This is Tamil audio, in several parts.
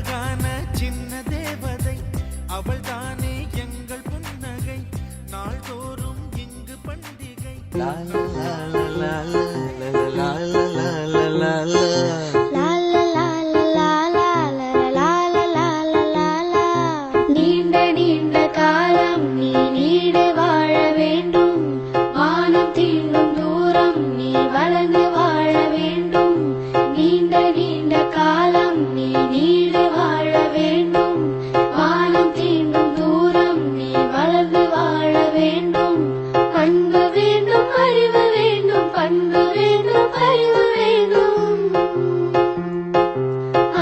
அழகான சின்ன தேவதை அவள் தானே எங்கள் புன்னகை நாள்தோறும் இங்கு பண்டிகை. நீண்ட நீண்ட காலம் நீ நீடு வாழ வேண்டும், வானம் தீண்டும் தூரம் நீ வளர்ந்து வாழ வேண்டும். நீண்ட நீண்ட காலம் நீ நீடு வாழ வேண்டும், வானம் தீண்டும் தூரம் நீ வளர்ந்து வாழ வேண்டும். அன்பு வேண்டும், அறிவு வேண்டும், பண்பு வேண்டும், அறிவு வேண்டும்.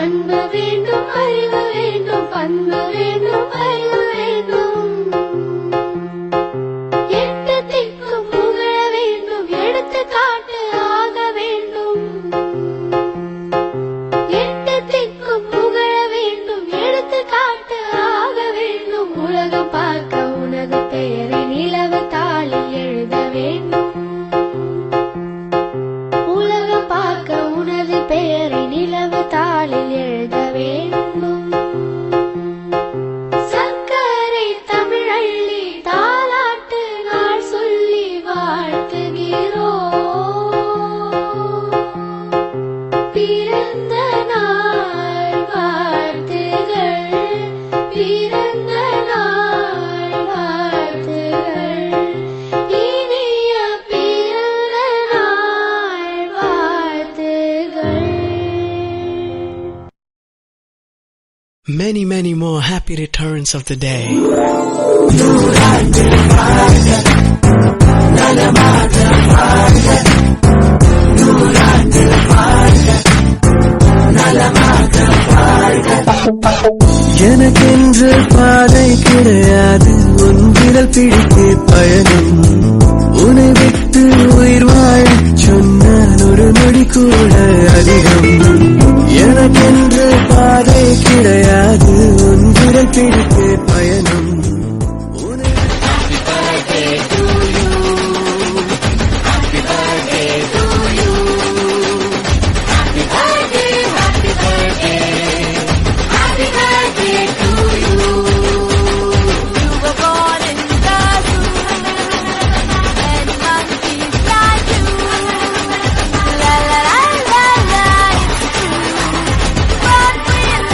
அன்பு வேண்டும், அறிவு வேண்டும், பண்பு வேண்டும், அறிவு வேண்டும். எட்டு திக்கும் புகழ வேண்டும், எடுத்துக்காட்டு ஆக வேண்டும். எட்டு திக்கும் புகழ வேண்டும், எடுத்துக்காட்டு ஆக வேண்டும். உலகம் பார்க்க உனது பெயரை நிலவு தாளில் எழுத வேண்டும். உலகம் பார்க்க உனது பெயரை நிலவு தாளில் எழுத வேண்டும். சர்க்கரை தமிழள்ளி தாலாட்டு நாள் சொல்லி வாழ்த்துகிறோம். பிறந்த நாள் வாழ்த்துகள், பிறந்த நாள் வாழ்த்துகள், இனிய பிறந்த நாள் வாழ்த்துகள். Many, many more happy returns of the day. எனக்கென்று பாதை கிடையாது, உன் விரல் பிடித்து பயணம். உன்னை விட்டு உயிர் வாழச் சொன்னால் ஒரு நொடி கூட அதிகம். எனக்கென்று பாதை கிடையாது, உன் விரல் பிடித்து பயணம். La la la la la, it's true. But we're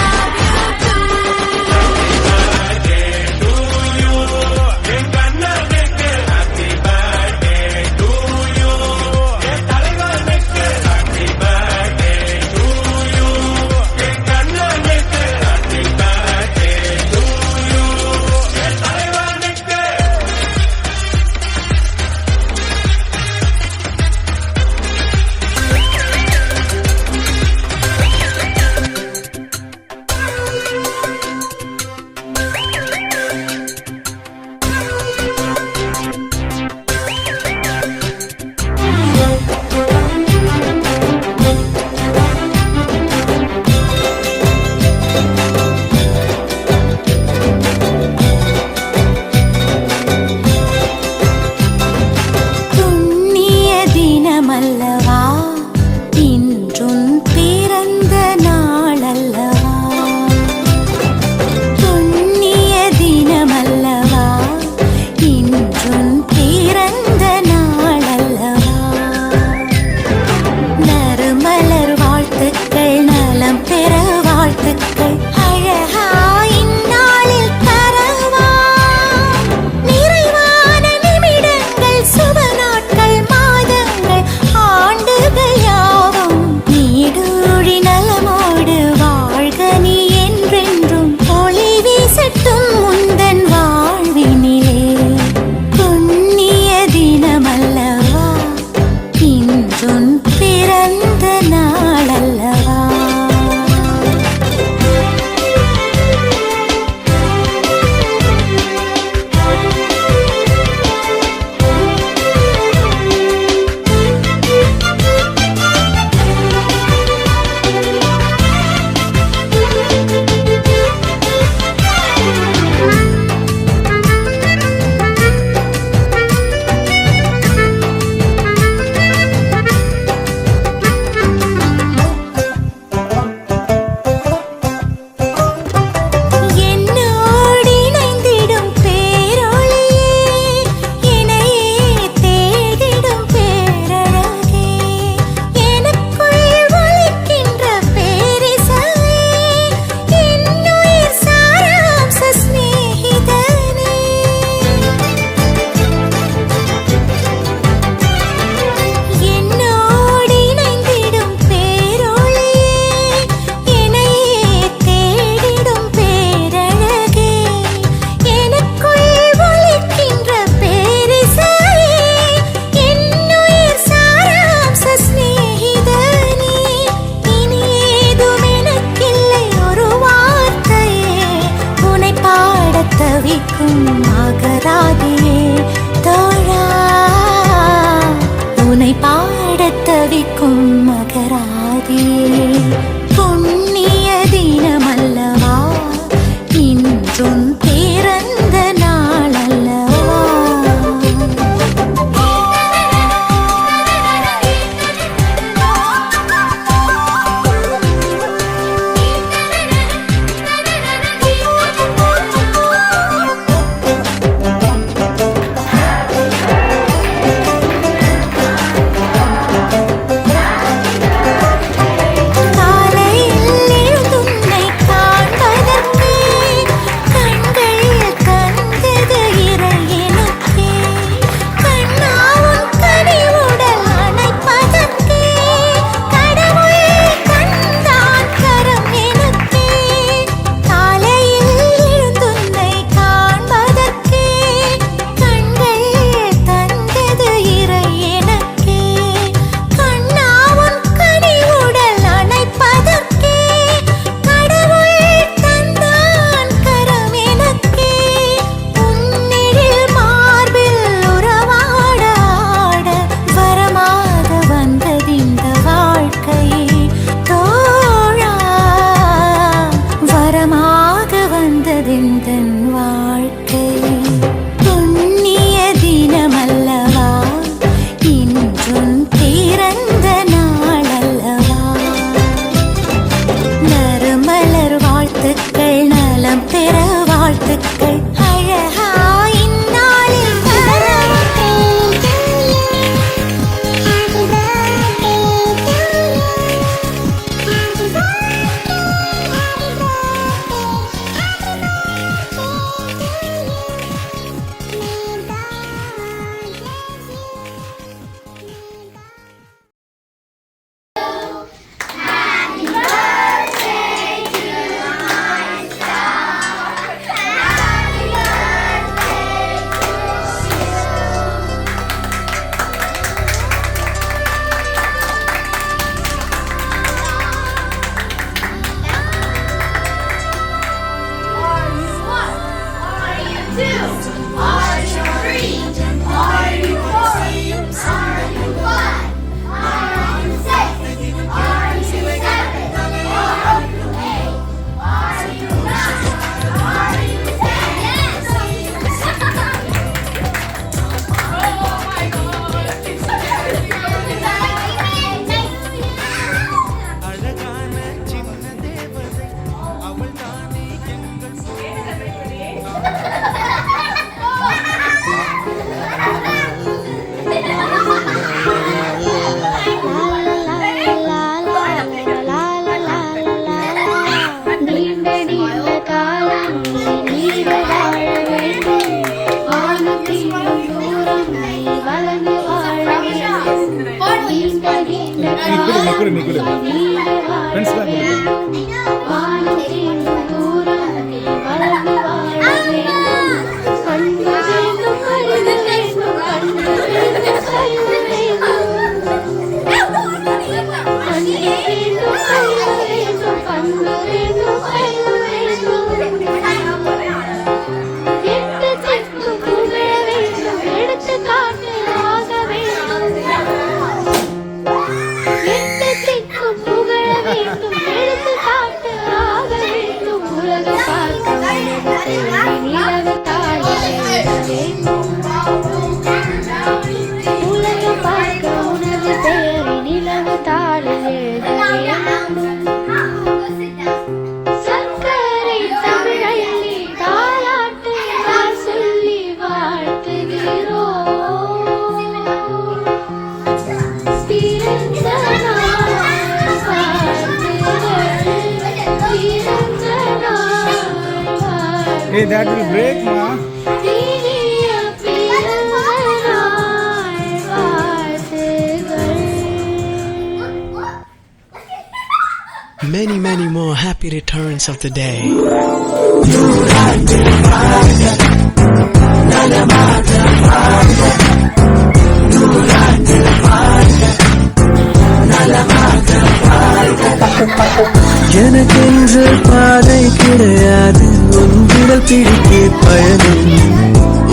அகராதியே தோழா, உனை பாடத் தவிக்கும் மகராதியே. புண்ணிய தினமல்லவா, இன்றும் பிறந்த நாள் அல்லவா. Hey, that will break, ma. Many, many more happy returns of the day. எனக்கென்று பாதை கிடையாது ஒன்று விரல் பிடிக்க பயணம்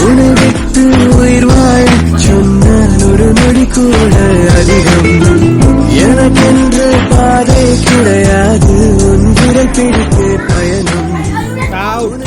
உன்னை விட்டு உயிர் வாழ சொன்னால் ஒரு நொடி கூட அதிகம் எனக்கென்று பாதை கிடையாது உன் விரல் பிடிக்க பயணம் Out.